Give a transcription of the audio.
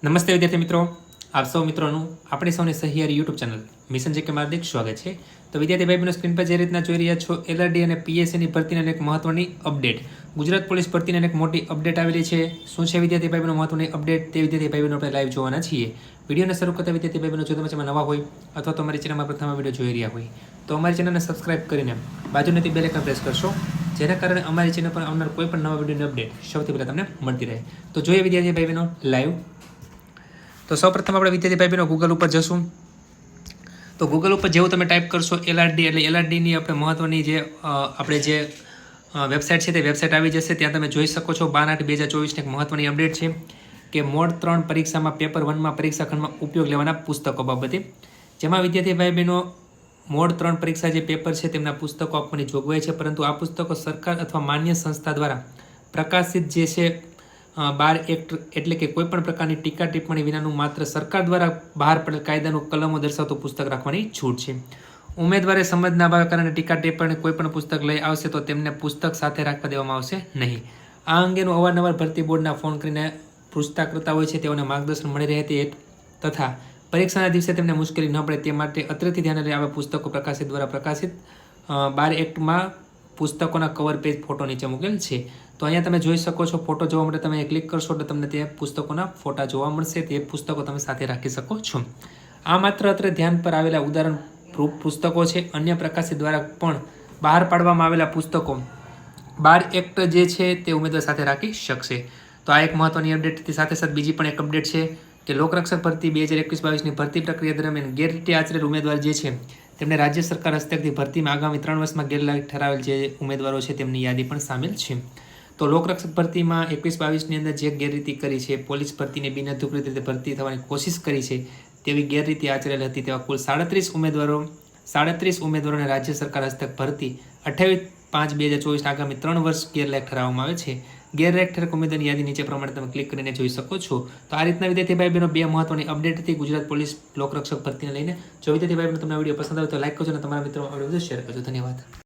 નમસ્તે વિદ્યાર્થી મિત્રો, આપ સૌ મિત્રોનું આપણી સૌની સહિયારી યુટ્યુબ ચેનલ મિશન જે કે હાર્દિક સ્વાગત છે. તો વિદ્યાર્થી ભાઈબંધો સ્ક્રીન પર જે રીતના જોઈ રહ્યા છો, એલઆરડી અને પીએસસીની ભરતીની એક મહત્વની અપડેટ, ગુજરાત પોલીસ ભરતીની એક મોટી અપડેટ આવેલી છે. શું છે વિદ્યાર્થી ભાઈબંધો મહત્વની અપડેટ, તે વિદ્યાર્થી ભાઈબંધો આપણે લાઈવ જોવાના છીએ. વિડીયોને શરૂ કરતા વિદ્યાર્થી ભાઈબંધો જો તમે નવા હોય અથવા તો અમારી ચેનલમાં પ્રથમ વિડીયો જોઈ રહ્યા હોય તો અમારી ચેનલને સબસ્ક્રાઇબ કરીને બાજુની બેલ આઇકન પ્રેસ કરશો, જેના કારણે અમારી ચેનલ પર આવનાર કોઈ પણ નવા વિડીયોની અપડેટ સૌથી પહેલાં તમને મળતી રહે. તો જોઈએ વિદ્યાર્થી ભાઈબંધો લાઈવ. તો સૌપ્રથમ આપણે વિદ્યાર્થી ભાઈબંધો ગૂગલ ઉપર જશું. તો ગૂગલ ઉપર જેવું તમે ટાઈપ કરશો એલઆરડી, એટલે એલઆરડીની આપણે મહત્વની જે વેબસાઇટ છે તે વેબસાઇટ આવી જશે. ત્યાં તમે જોઈ શકો છો 12/8/2024 એક મહત્વની અપડેટ છે કે મોડ 3 પરીક્ષામાં પેપર 1માં પરીક્ષા ખંડમાં ઉપયોગ લેવાના પુસ્તકો બાબતે, જેમાં વિદ્યાર્થી ભાઈ બહેનો મોડ 3 પરીક્ષા જે પેપર છે તેમના પુસ્તકો આપવાની જોગવાઈ છે, પરંતુ આ પુસ્તકો સરકાર અથવા માન્ય સંસ્થા દ્વારા પ્રકાશિત જે છે 12 એક્ટ એટલે કે કોઈપણ પ્રકારની ટીકા ટિપ્પણી વિનાનું માત્ર સરકાર દ્વારા બહાર પડેલ કાયદાનું કલમો દર્શાવતું પુસ્તક રાખવાની છૂટ છે. ઉમેદવારે સમજ ના ભાવે કારણે ટીકા ટિપ્પણી કોઈપણ પુસ્તક લઈ આવશે તો તેમને પુસ્તક સાથે રાખવા દેવામાં આવશે નહીં. આ અંગેનું અવારનવાર ભરતી બોર્ડના ફોન કરીને પૂછતા કરતા હોય છે, તેઓને માર્ગદર્શન મળી રહે તે તથા પરીક્ષાના દિવસે તેમને મુશ્કેલી ન પડે તે માટે અત્રેથી ધ્યાને લઈ આવા પુસ્તકો પ્રકાશિત દ્વારા પ્રકાશિત 12 એક્ટમાં પુસ્તકોના કવર પેજ ફોટો નીચે મૂકેલ છે. તો અહીંયા તમે જોઈ શકો છો, ફોટો જોવા માટે તમે ક્લિક કરશો એટલે તમને તે પુસ્તકોના ફોટા જોવા મળશે. તે પુસ્તકો તમે સાથે રાખી શકો છો. આ માત્ર અત્રે ધ્યાન પર આવેલા ઉદાહરણ પ્રૂફ પુસ્તકો છે. અન્ય પ્રકાશિત દ્વારા પણ બહાર પાડવામાં આવેલા પુસ્તકો 12 એક્ટ જે છે તે ઉમેદવાર સાથે રાખી શકશે. તો આ એક મહત્વની અપડેટથી સાથે સાથે બીજી પણ એક અપડેટ છે કે લોકરક્ષક ભરતી 2021-22ની ભરતી પ્રક્રિયા દરમિયાન ગેરરીતિ આચરેલ ઉમેદવાર જે છે તેમને રાજ્ય સરકાર હસ્તકથી ભરતીમાં આગામી 3 વર્ષમાં ગેરલાયક ઠરાવેલ જે ઉમેદવારો છે તેમની યાદી પણ સામેલ છે. તો લોકરક્ષક ભરતીમાં 21-22ની અંદર જે ગેરરીતિ કરી છે, પોલીસ ભરતીને બિનઅધિકૃત રીતે ભરતી થવાની કોશિશ કરી છે તેવી ગેરરીતિ આચરેલ હતી તેવા કુલ 37 ઉમેદવારોને રાજ્ય સરકાર હસ્તક ભરતી 28/5/2024 આગામી 3 વર્ષ ગેરલાયક ઠરાવવામાં આવે છે. ગેરલાયક ઠરેલ ઉમેદવારની યાદી નીચે પ્રમાણે તમે ક્લિક કરીને જોઈ શકો છો. તો આ રીતના વિદ્યાર્થી ભાઈ બહેનો બે મહત્વની અપડેટ હતી ગુજરાત પોલીસ લોકરક્ષક ભરતીને લઈને. જો વિદ્યાર્થી ભાઈ બહેનો તમને આ વિડીયો પસંદ આવે તો લાઈક કરજો અને તમારા મિત્રો આ વિડીયો શેર કરજો. ધન્યવાદ.